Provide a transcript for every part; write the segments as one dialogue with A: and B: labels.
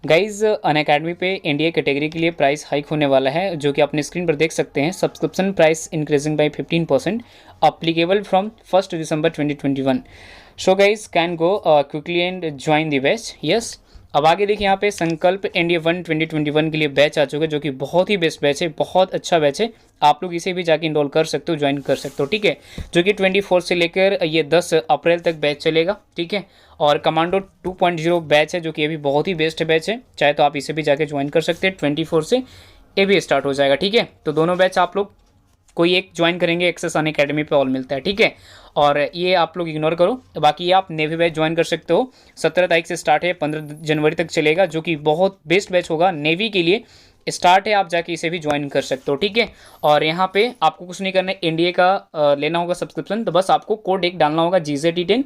A: Guys Unacademy पे NDA category के लिए प्राइस हाइक होने वाला है, जो कि अपने स्क्रीन पर देख सकते हैं। Subscription price increasing by 15%, applicable from 1 December 2021। So guys can go quickly and join the batch. Yes, अब आगे देखिए, यहाँ पे संकल्प एनडीए 1 2021 के लिए बैच आ चुका है, जो कि बहुत ही बेस्ट बैच है, बहुत अच्छा बैच है। आप लोग इसे भी जाके इनरोल कर सकते हो, ज्वाइन कर सकते हो, ठीक है। जो कि 24 से लेकर ये 10 अप्रैल तक बैच चलेगा, ठीक है। और कमांडो 2.0 बैच है, जो कि ये भी बहुत ही बेस्ट बैच है, चाहे तो आप इसे भी जाके ज्वाइन कर सकते हैं। 24 से ये भी स्टार्ट हो जाएगा, ठीक है। तो दोनों बैच आप लोग कोई एक ज्वाइन करेंगे, एक्सेस अनअकैडमी पे ऑल मिलता है, ठीक है। और ये आप लोग इग्नोर करो, बाकी आप नेवी बैच ज्वाइन कर सकते हो। 17 तारीख से स्टार्ट है, 15 जनवरी तक चलेगा, जो कि बहुत बेस्ट बैच होगा नेवी के लिए। स्टार्ट है, आप जाके इसे भी ज्वाइन कर सकते हो, ठीक है। और यहाँ पे आपको कुछ नहीं करना है, एनडीए का लेना होगा सब्सक्रिप्शन, तो बस आपको कोड एक डालना होगा GZT10,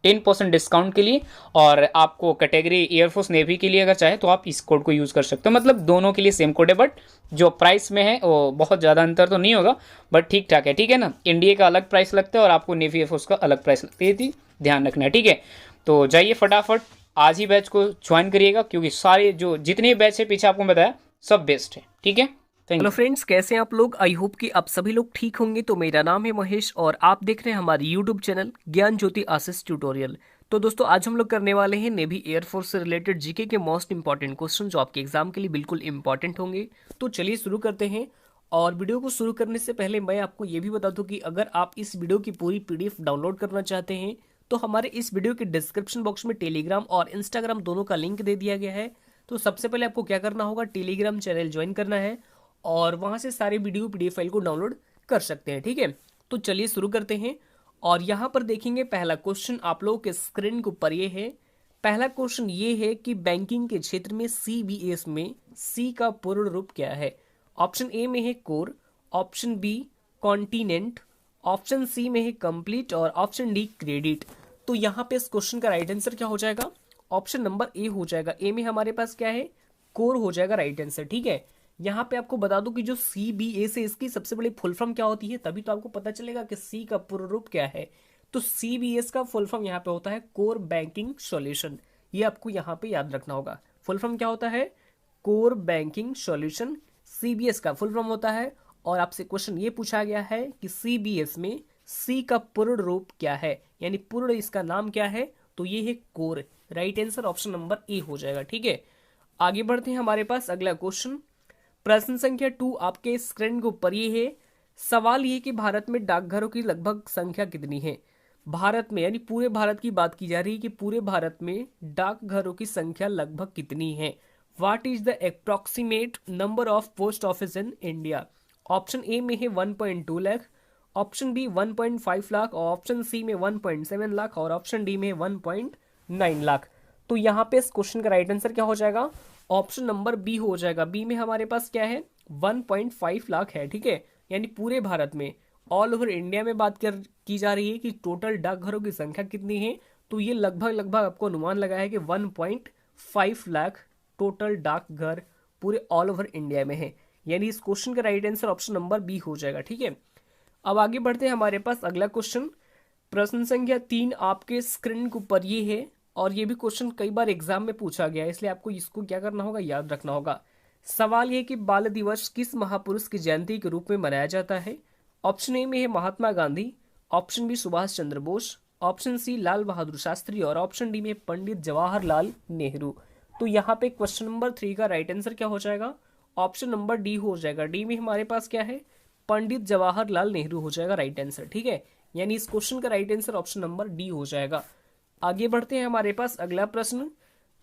A: 10% डिस्काउंट के लिए। और आपको कैटेगरी एयरफोर्स नेवी के लिए अगर चाहे तो आप इस कोड को यूज़ कर सकते हो, मतलब दोनों के लिए सेम कोड है, बट जो प्राइस में है वो बहुत ज़्यादा अंतर तो नहीं होगा, बट ठीक ठाक है, ठीक है ना। एनडीए का अलग प्राइस लगता है और आपको नेवी एयरफोर्स का अलग प्राइस लगता है, ये ध्यान रखना है, ठीक है। तो जाइए फटाफट आज ही बैच को ज्वाइन करिएगा, क्योंकि सारे जो जितने बैच है पीछे आपको बताया सब बेस्ट है, ठीक है। Thank
B: hello
A: you.
B: फ्रेंड्स, कैसे हैं आप लोग। आई होप कि आप सभी लोग ठीक होंगे। तो मेरा नाम है महेश और आप देख रहे हैं हमारे यूट्यूब चैनल ज्ञान ज्योति आशीष ट्यूटोरियल। तो दोस्तों, आज हम लोग करने वाले हैं नेवी एयरफोर्स से रिलेटेड जीके के मोस्ट इंपॉर्टेंट क्वेश्चन, जो आपके एग्जाम के लिए बिल्कुल इंपॉर्टेंट होंगे। तो चलिए शुरू करते हैं। और वीडियो को शुरू करने से पहले मैं आपको ये भी बता दूं कि अगर आप इस वीडियो की पूरी पीडीएफ डाउनलोड करना चाहते हैं तो हमारे इस वीडियो के डिस्क्रिप्शन बॉक्स में टेलीग्राम और इंस्टाग्राम दोनों का लिंक दे दिया गया है। तो सबसे पहले आपको क्या करना होगा, टेलीग्राम चैनल ज्वाइन करना है और वहां से सारे वीडियो पीडीएफ फाइल को डाउनलोड कर सकते हैं, ठीक है। तो चलिए शुरू करते हैं। और यहाँ पर देखेंगे पहला क्वेश्चन आप लोगों के स्क्रीन के ऊपर ये है। पहला क्वेश्चन ये है कि बैंकिंग के क्षेत्र में CBS में सी का पूर्ण रूप क्या है। ऑप्शन ए में है core, option B continent, option C में है कंप्लीट और ऑप्शन डी क्रेडिट। तो यहाँ पे इस क्वेश्चन का राइट आंसर क्या हो जाएगा, ऑप्शन नंबर ए हो जाएगा। ए में हमारे पास क्या है, कोर हो जाएगा राइट आंसर, ठीक है। यहाँ पे आपको बता दूं कि जो CBS है इसकी सबसे बड़ी फुल फॉर्म क्या होती है, तभी तो आपको पता चलेगा कि सी का पूर्ण रूप क्या है। तो CBS का फुल फॉर्म यहाँ पे होता है कोर बैंकिंग सॉल्यूशन। ये आपको यहाँ पे याद रखना होगा। फुल फॉर्म क्या होता है, कोर बैंकिंग सॉल्यूशन, CBS का फुल फॉर्म होता है। और आपसे क्वेश्चन ये पूछा गया है कि CBS में सी का पूर्ण रूप क्या है, यानी पूर्ण इसका नाम क्या है। तो ये है core. Right answer option number A हो जाएगा, ठीक है। आगे बढ़ते हैं, हमारे पास अगला क्वेश्चन प्रश्न संख्या 2 आपके स्क्रीन के ऊपर ये है। सवाल ये कि भारत में डाकघरों की लगभग संख्या कितनी है। भारत में, यानी पूरे भारत की बात की जा रही है कि पूरे भारत में डाकघरों की संख्या लगभग कितनी है। What is the approximate number of post office in India. Option A में है 1.2 लाख, ऑप्शन बी 1.5 लाख, और ऑप्शन सी में 1.7 लाख, और ऑप्शन डी में 1.9 लाख। तो यहाँ पे इस क्वेश्चन का राइट आंसर क्या हो जाएगा, ऑप्शन नंबर बी हो जाएगा। बी में हमारे पास क्या है, 1.5 लाख है, ठीक है। यानी पूरे भारत में, ऑल ओवर इंडिया में बात कर की जा रही है कि टोटल डाकघरों की संख्या कितनी है। तो ये लगभग लगभग आपको अनुमान लगा है कि 1.5 लाख टोटल डाकघर पूरे ऑल ओवर इंडिया में है। यानी इस क्वेश्चन का right answer option number B हो जाएगा, ठीक है। अब आगे बढ़ते हैं, हमारे पास अगला क्वेश्चन प्रश्न संख्या 3 आपके स्क्रीन के ऊपर ये है। और ये भी क्वेश्चन कई बार एग्जाम में पूछा गया है, इसलिए आपको इसको क्या करना होगा, याद रखना होगा। सवाल ये कि बाल दिवस किस महापुरुष की जयंती के रूप में मनाया जाता है। ऑप्शन ए में है Mahatma Gandhi, option B Subhash Chandra Bose, option C Lal Bahadur Shastri, और ऑप्शन डी में पंडित जवाहरलाल नेहरू। तो यहाँ पे क्वेश्चन नंबर 3 का राइट आंसर क्या हो जाएगा, ऑप्शन नंबर डी हो जाएगा। डी में हमारे पास क्या है, पंडित जवाहरलाल नेहरू हो जाएगा राइट आंसर, ठीक है। यानी इस क्वेश्चन का right answer option number D हो जाएगा। आगे बढ़ते हैं, हमारे पास अगला प्रश्न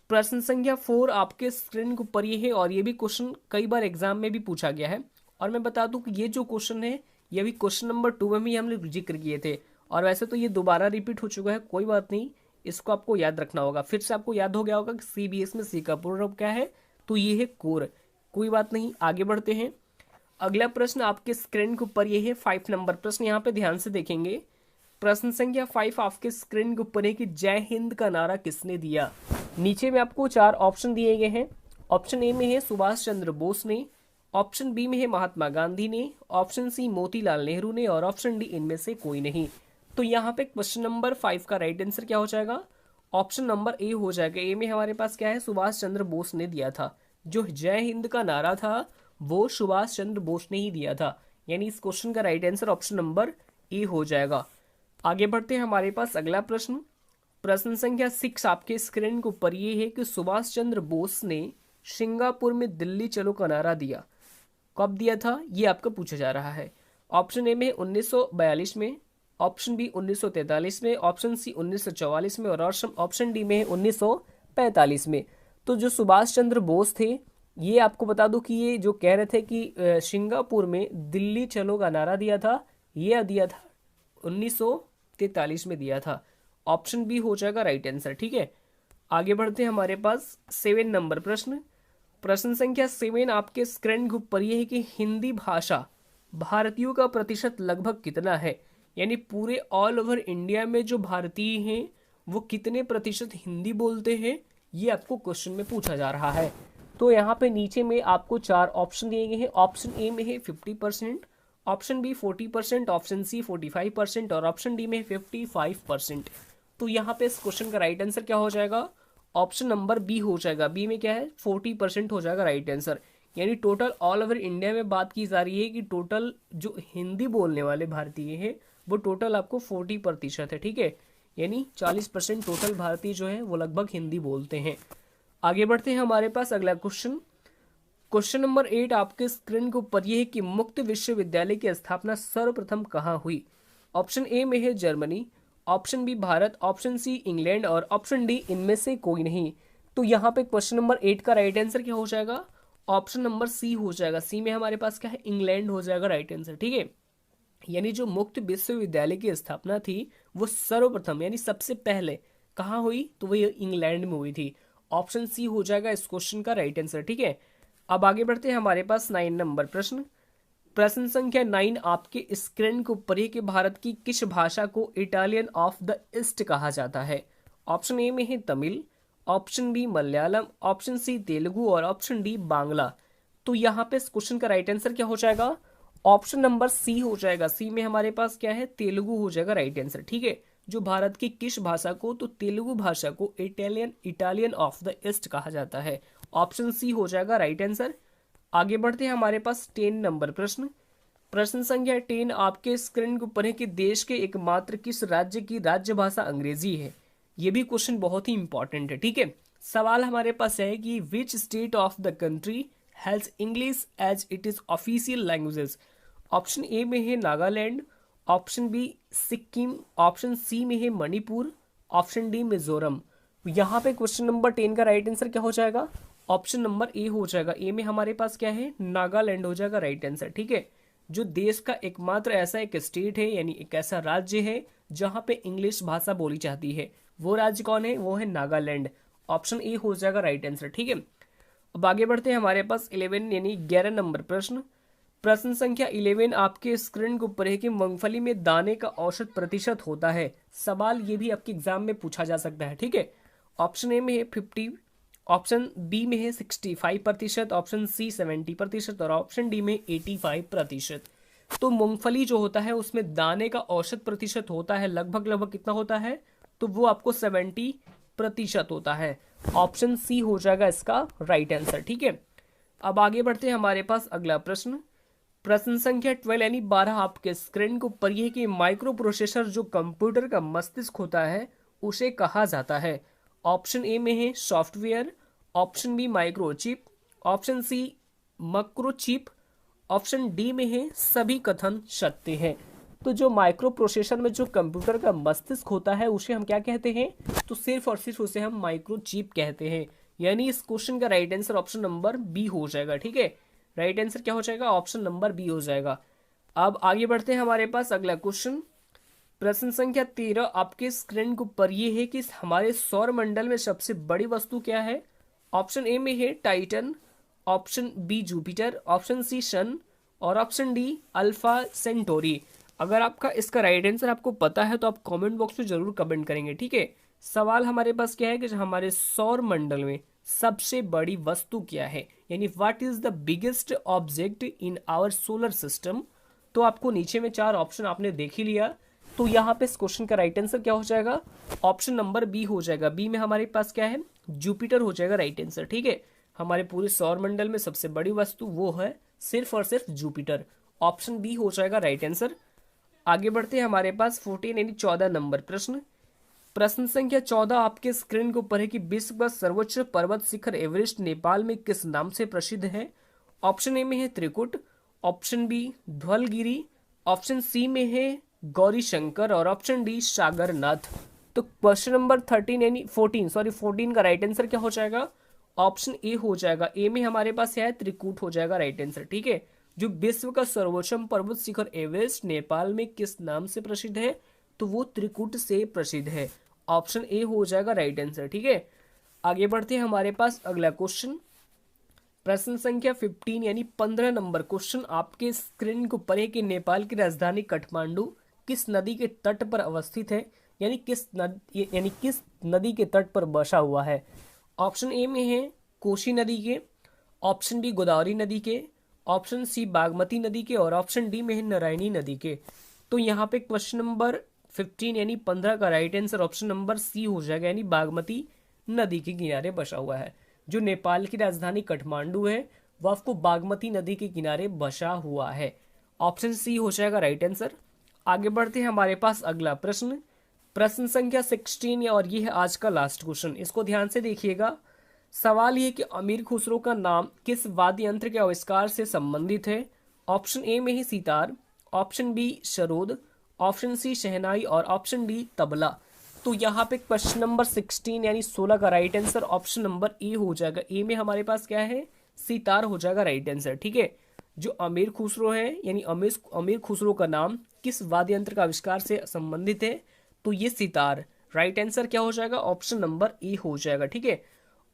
B: प्रश्न संख्या 4 आपके स्क्रीन के ऊपर ये है। और ये भी क्वेश्चन कई बार एग्जाम में भी पूछा गया है। और मैं बता दूं कि ये जो क्वेश्चन है ये भी क्वेश्चन नंबर 2 में भी हमने जिक्र किए थे। और वैसे तो ये दोबारा रिपीट हो चुका है, कोई बात नहीं, इसको आपको याद रखना होगा। फिर से आपको याद हो गया होगा कि CBS में सी का पूर्ण रूप क्या है, तो ये है कोर। कोई बात नहीं, आगे बढ़ते हैं। अगला प्रश्न आपके स्क्रीन के ऊपर ये है 5 नंबर प्रश्न, यहाँ पे ध्यान से देखेंगे। प्रश्न संख्या 5 आपके स्क्रीन के ऊपर है कि जय हिंद का नारा किसने दिया। नीचे में आपको 4 ऑप्शन दिए गए हैं। ऑप्शन ए में है सुभाष चंद्र बोस ने, ऑप्शन बी में है महात्मा गांधी ने, ऑप्शन सी मोतीलाल नेहरू ने, और ऑप्शन डी इनमें से कोई नहीं। तो यहाँ पे क्वेश्चन नंबर 5 का राइट आंसर क्या हो जाएगा, ऑप्शन नंबर ए हो जाएगा। ए में हमारे पास क्या है, सुभाष चंद्र बोस ने दिया था। जो जय हिंद का नारा था वो सुभाष चंद्र बोस ने ही दिया था, यानी इस क्वेश्चन का right answer option number A हो जाएगा। आगे बढ़ते हैं, हमारे पास अगला प्रश्न, प्रश्न संख्या 6 आपके स्क्रीन के ऊपर ये है कि सुभाष चंद्र बोस ने सिंगापुर में दिल्ली चलो का नारा दिया, कब दिया था, ये आपको पूछा जा रहा है। ऑप्शन ए में 1942 में, ऑप्शन बी 1943 में, ऑप्शन सी 1944 में और ऑप्शन डी में 1945 में। तो जो सुभाष चंद्र बोस थे, ये आपको बता दूं कि ये जो कह रहे थे कि सिंगापुर में दिल्ली चलो का नारा दिया था, ये दिया था 1943 में दिया था। ऑप्शन बी हो जाएगा राइट आंसर। ठीक है, आगे बढ़ते हैं, हमारे पास 7 नंबर प्रश्न, प्रश्न संख्या 7 आपके स्क्रीन के ऊपर ये है कि हिंदी भाषा भारतीयों का प्रतिशत लगभग कितना है, यानी पूरे ऑल ओवर इंडिया में जो भारतीय हैं वो कितने प्रतिशत हिंदी बोलते हैं, ये आपको क्वेश्चन में पूछा जा रहा है। तो यहाँ पे नीचे में आपको 4 ऑप्शन दिए गए हैं। ऑप्शन ए में है 50%, ऑप्शन बी 40%, ऑप्शन सी 45% और ऑप्शन डी में 55%। तो यहाँ पे इस क्वेश्चन का राइट आंसर क्या हो जाएगा, ऑप्शन नंबर बी हो जाएगा। बी में क्या है, 40% हो जाएगा राइट आंसर। यानी टोटल ऑल ओवर इंडिया में बात की जा रही है कि टोटल जो हिंदी बोलने वाले भारतीय हैं वो टोटल आपको 40% है। ठीक है, यानी 40% टोटल भारतीय जो है वो लगभग हिंदी बोलते हैं। आगे बढ़ते हैं, हमारे पास अगला क्वेश्चन, क्वेश्चन नंबर 8 आपके स्क्रीन के ऊपर यह है कि मुक्त विश्वविद्यालय की स्थापना सर्वप्रथम कहाँ हुई। ऑप्शन ए में है Germany, option B Bharat, option C England और ऑप्शन डी इनमें से कोई नहीं। तो यहाँ पे क्वेश्चन नंबर 8 का राइट आंसर क्या हो जाएगा, ऑप्शन नंबर सी हो जाएगा। सी में हमारे पास क्या है, इंग्लैंड हो जाएगा राइट आंसर। ठीक है, यानी जो मुक्त विश्वविद्यालय की स्थापना थी वो सर्वप्रथम यानी सबसे पहले कहाँ हुई, तो वो इंग्लैंड में हुई थी। ऑप्शन सी हो जाएगा इस क्वेश्चन का राइट आंसर। ठीक है, अब आगे बढ़ते हैं, हमारे पास 9 नंबर प्रश्न, प्रश्न संख्या 9 आपके स्क्रीन के ऊपर है कि भारत की किस भाषा को इटालियन ऑफ द ईस्ट कहा जाता है। ऑप्शन ए में है Tamil, option B Malayalam, option C Telugu और ऑप्शन डी बांग्ला। तो यहाँ पे इस क्वेश्चन का राइट आंसर क्या हो जाएगा, ऑप्शन नंबर सी हो जाएगा। सी में हमारे पास क्या है, तेलुगु हो जाएगा राइट आंसर। ठीक है, जो भारत की किस भाषा को, तो तेलुगु भाषा को इटालियन ऑफ द ईस्ट कहा जाता है। ऑप्शन सी हो जाएगा राइट आंसर। आगे बढ़ते हैं, हमारे पास 10 नंबर प्रश्न, प्रश्न संख्या 10 आपके स्क्रीन के ऊपर है कि देश के एकमात्र किस राज्य की राज्य भाषा अंग्रेजी है। ये भी क्वेश्चन बहुत ही इंपॉर्टेंट है। ठीक है, सवाल हमारे पास है कि which state of the country has English as it is official languages. Option A में है Nagaland, option B Sikkim, option C में है मणिपुर, ऑप्शन डी मिजोरम। यहाँ पे क्वेश्चन नंबर 10 का राइट आंसर क्या हो जाएगा, ऑप्शन नंबर ए हो जाएगा। ए में हमारे पास क्या है, नागालैंड हो जाएगा राइट आंसर। ठीक है, जो देश का एकमात्र ऐसा एक स्टेट है यानी एक ऐसा राज्य है जहां पे इंग्लिश भाषा बोली जाती है, वो राज्य कौन है, वो है नागालैंड। ऑप्शन ए हो जाएगा राइट आंसर। ठीक है, अब आगे बढ़ते हैं, हमारे पास 11 यानी 11 नंबर प्रश्न, प्रश्न संख्या 11 आपके स्क्रीन के ऊपर है कि मूंगफली में दाने का औसत प्रतिशत होता है। सवाल ये भी आपके एग्जाम में पूछा जा सकता है। ठीक है, ऑप्शन ए में है 50, ऑप्शन बी में है 65%, ऑप्शन सी 70% और ऑप्शन डी में 85%। तो मूंगफली जो होता है उसमें दाने का औसत प्रतिशत होता है लगभग कितना होता है, तो वो आपको 70% होता है। ऑप्शन सी हो जाएगा इसका राइट आंसर। ठीक है, अब आगे बढ़ते हैं, हमारे पास अगला प्रश्न, प्रश्न संख्या 12 यानी 12 आपके स्क्रीन के ऊपर यह है कि माइक्रो प्रोसेसर जो कंप्यूटर का मस्तिष्क होता है उसे कहा जाता है। ऑप्शन ए में है software, option B microchip, option C macrochip, option D में है सभी कथन सत्य हैं। तो जो माइक्रो प्रोसेसर में जो कंप्यूटर का मस्तिष्क होता है उसे हम क्या कहते हैं, तो सिर्फ और सिर्फ उसे हम माइक्रोचिप कहते हैं। यानी इस क्वेश्चन का right answer option number B हो जाएगा। ठीक है, राइट आंसर क्या हो जाएगा, ऑप्शन नंबर बी हो जाएगा। अब आगे बढ़ते हैं, हमारे पास अगला क्वेश्चन, प्रश्न संख्या 13 आपके स्क्रीन के ऊपर ये है कि हमारे सौर मंडल में सबसे बड़ी वस्तु क्या है। ऑप्शन ए में है Titan, option B Jupiter, option C sun और ऑप्शन डी अल्फा सेंटोरी। अगर आपका इसका राइट आंसर आपको पता है तो आप कमेंट बॉक्स में जरूर कमेंट करेंगे। ठीक है, सवाल हमारे पास क्या है कि हमारे सौर मंडल में सबसे बड़ी वस्तु क्या है, यानी what is the biggest object in our solar system. तो आपको नीचे में 4 ऑप्शन आपने देख ही लिया तो यहाँ पे इस क्वेश्चन का राइट आंसर क्या हो जाएगा, ऑप्शन नंबर बी हो जाएगा। बी में हमारे पास क्या है, जुपिटर हो जाएगा राइट आंसर। ठीक है, हमारे पूरे सौर मंडल में सबसे बड़ी वस्तु वो है सिर्फ और सिर्फ जुपिटर। ऑप्शन बी हो जाएगा राइट आंसर। आगे बढ़ते हैं, हमारे पास 14 यानी 14 नंबर प्रश्न। प्रश्न संख्या 14 आपके स्क्रीन के ऊपर है कि विश्व का सर्वोच्च पर्वत शिखर एवरेस्ट नेपाल में किस नाम से प्रसिद्ध है। ऑप्शन ए में है Trikut, option B Dhaulagiri, option C में है गौरी शंकर और ऑप्शन डी सागरनाथ। तो क्वेश्चन नंबर 13 यानी 14 का राइट आंसर क्या हो जाएगा, ऑप्शन ए हो जाएगा। ए में हमारे पास है त्रिकुट हो जाएगा राइट आंसर। ठीक है, जो विश्व का सर्वोच्चम पर्वत शिखर एवरेस्ट नेपाल में किस नाम से प्रसिद्ध है, तो वो त्रिकुट से प्रसिद्ध है। ऑप्शन ए हो जाएगा राइट आंसर। ठीक है, आगे बढ़ते हैं, हमारे पास अगला क्वेश्चन प्रश्न संख्या 15 यानी 15 नंबर क्वेश्चन आपके स्क्रीन को ऊपर है कि नेपाल की राजधानी काठमांडू किस नदी के तट पर अवस्थित है, यानी किस नदी के तट पर बसा हुआ है। ऑप्शन ए में है कोसी नदी के, ऑप्शन बी गोदावरी नदी के, ऑप्शन सी बागमती नदी के और ऑप्शन डी में है नारायणी नदी के। तो यहाँ पे क्वेश्चन नंबर 15 यानी 15 का right answer option number C हो जाएगा, यानी बागमती नदी के किनारे बसा हुआ है। जो नेपाल की राजधानी काठमांडू है वह आपको बागमती नदी के किनारे बसा हुआ है। ऑप्शन सी हो जाएगा राइट आंसर। आगे बढ़ते हैं, हमारे पास अगला प्रश्न प्रश्न संख्या 16 और ये है आज का लास्ट क्वेश्चन। इसको ध्यान से देखिएगा। सवाल ये कि अमीर खुसरो का नाम किस वाद्य यंत्र के आविष्कार से संबंधित है। ऑप्शन ए में ही sitar, option B sarod, option C shehnai और ऑप्शन डी तबला। तो यहाँ पे क्वेश्चन नंबर 16 यानी 16 का right answer option number A हो जाएगा। ए में हमारे पास क्या है, सितार हो जाएगा राइट आंसर। ठीक है, जो अमीर खुसरो है यानी अमीर खुसरो का नाम किस वाद्य यंत्र का आविष्कार से संबंधित है, तो ये सितार। राइट आंसर क्या हो जाएगा, ऑप्शन नंबर ए हो जाएगा। ठीक है,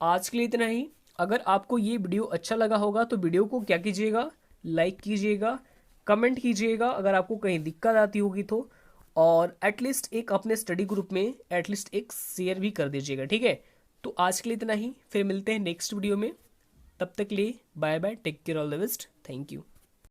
B: आज के लिए इतना ही। अगर आपको ये वीडियो अच्छा लगा होगा तो वीडियो को क्या कीजिएगा, लाइक कीजिएगा, कमेंट कीजिएगा अगर आपको कहीं दिक्कत आती होगी तो, और एटलीस्ट एक अपने स्टडी ग्रुप में एटलीस्ट एक शेयर भी कर दीजिएगा। ठीक है, तो आज के लिए इतना ही, फिर मिलते हैं नेक्स्ट वीडियो में। तब तक के लिए bye bye, take care, all the best, thank you.